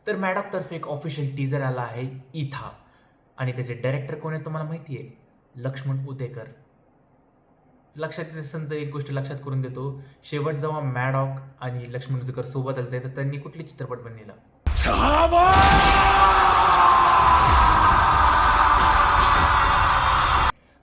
तर मॅडॉकतर्फे एक official teaser आला आहे इथा आणि त्याचे डायरेक्टर कोण आहे तुम्हाला माहिती आहे? लक्ष्मण उतेकर. लक्षात येत असेल तर एक गोष्ट लक्षात करून देतो. शेवट जेव्हा मॅडॉक आणि लक्ष्मण उतेकर सोबत आले तर त्यांनी कुठले चित्रपट बनलेला?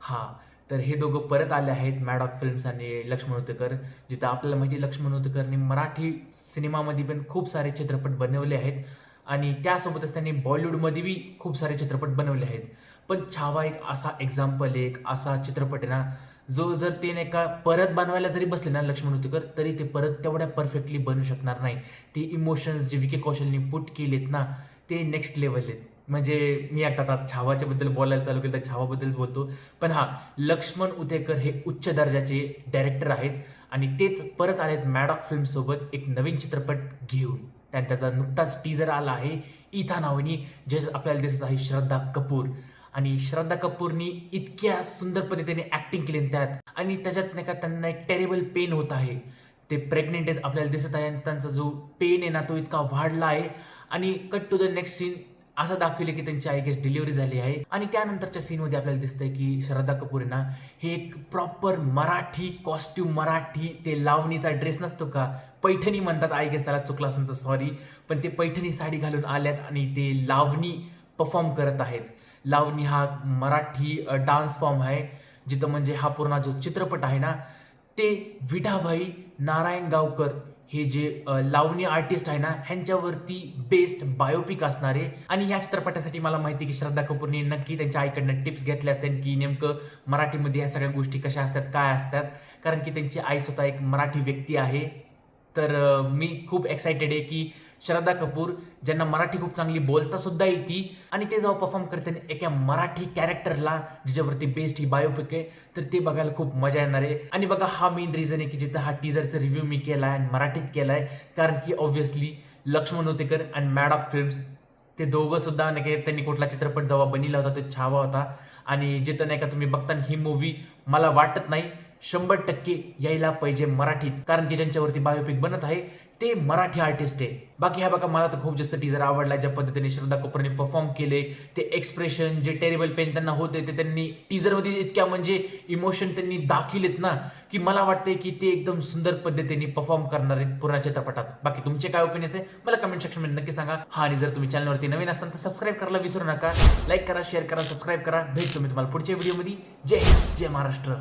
हां, तर हे दोघं परत आले आहेत मॅडॉक फिल्म्स आणि लक्ष्मण उतेकर. जिथं आपल्याला माहिती आहे लक्ष्मण उतेकरने मराठी सिनेमामध्ये पण खूप सारे चित्रपट बनवले आहेत आणि त्यासोबतच त्यांनी बॉलिवूडमध्ये खूप सारे चित्रपट बनवले आहेत. पण छावा एक असा एक्झाम्पल आहे, एक असा चित्रपट आहे ना, जो जर ते नाही का परत बनवायला जरी बसले ना लक्ष्मण उतेकर, तरी ते परत तेवढ्या परफेक्टली बनू शकणार नाही. ते इमोशन्स जे विकी कौशलने पुट केलेत ना, ते नेक्स्ट लेव्हल आहेत. म्हणजे मी आता छावाच्याबद्दल बोलायला चालू केलं तर छावाबद्दलच बोलतो. पण हां, लक्ष्मण उतेकर हे उच्च दर्जाचे डायरेक्टर आहेत आणि तेच परत आलेत मॅडॉक फिल्मसोबत एक नवीन चित्रपट घेऊन. त्याचा नुकताच टीजर आला आहे इथा नावानी, जे आपल्याला दिसत आहे श्रद्धा कपूर आणि श्रद्धा कपूरनी इतक्या सुंदर पद्धतीने ॲक्टिंग केली त्यात आणि त्याच्यात नाही का त्यांना एक टेरेबल पेन होत आहे. ते प्रेग्नेंट आहेत आपल्याला दिसत आहे आणि त्यांचा जो पेन आहे ना तो इतका वाढला आहे आणि cut to the next scene असं दाखवले की त्यांची आय गेस डिलिव्हरी झाली आहे आणि त्यानंतरच्या सीनमध्ये आपल्याला दिसतंय की श्रद्धा कपूर आहे ना हे एक प्रॉपर मराठी कॉस्ट्यूम, मराठी ते लावणीचा ड्रेस नसतो का, पैठणी म्हणतात आय गेस, त्याला चुकलं असेल तर सॉरी, पण ते पैठणी साडी घालून आल्यात आणि ते लावणी परफॉर्म करत आहेत. लावणी हा मराठी डान्स फॉर्म आहे, जिथं म्हणजे हा पूर्ण जो चित्रपट आहे ना ते विठाभाई नारायण गावकर हे जे लावणी आर्टिस्ट आहे ना ह्यांच्यावरती बेस्ड बायोपिक असणार आहे आणि या चित्रपटासाठी मला माहिती आहे की श्रद्धा कपूरने नक्की त्यांच्या आईकडनं टिप्स घेतल्या असतील की नेमकं मराठीमध्ये ह्या सगळ्या गोष्टी कशा असतात, काय असतात, कारण की त्यांची आई स्वतः एक मराठी व्यक्ती आहे. तर मी खूप एक्सायटेड आहे की श्रद्धा कपूर ज्यांना मराठी खूप चांगली बोलता सुद्धा येते आणि ते जेव्हा परफॉर्म करते एका मराठी कॅरेक्टरला ज्याच्यावरती बेस्ड ही बायोपिक आहे तर ते बघायला खूप मजा येणार आहे. आणि बघा हा मेन रिझन आहे की जिथं हा टीजरचा रिव्ह्यू मी केला आहे आणि मराठीत केला आहे, कारण की ऑब्व्हियसली लक्ष्मण उतेकर आणि मॅडॉक फिल्म्स ते दोघं सुद्धा नाही का त्यांनी कुठला चित्रपट जेव्हा बनवला होता तो छावा होता आणि जिथं नाही का तुम्ही बघताना ही मूवी मला वाटत नाही 100% यायला पाहिजे मराठीत, कारण की ज्यांच्यावरती बायोपिक बनत आहे ते मराठी आर्टिस्ट आहे. बाकी ह्या बघा मला तर खूप जास्त टीजर आवडला, ज्या पद्धतीने श्रद्धा कपूरने परफॉर्म केले, ते एक्सप्रेशन जे टेरेबल पेन त्यांना होते ते त्यांनी टीजरमध्ये इतक्या म्हणजे इमोशन त्यांनी दाखवलेत ना की मला वाटतंय की ते एकदम सुंदर पद्धतीने परफॉर्म करणार आहेत पूर्ण चित्रपटात. बाकी तुमचे काय ओपिनियन्स आहे मला कमेंट सेक्शनमध्ये नक्की सांगा. हा आणि जर तुम्ही चॅनलवरती नवीन असाल तर सबस्क्राईब करायला विसरू नका. लाईक करा, शेअर करा, सबस्क्राईब करा. भेटतो मी तुम्हाला पुढच्या व्हिडिओमध्ये. जय हिंद, जय महाराष्ट्र.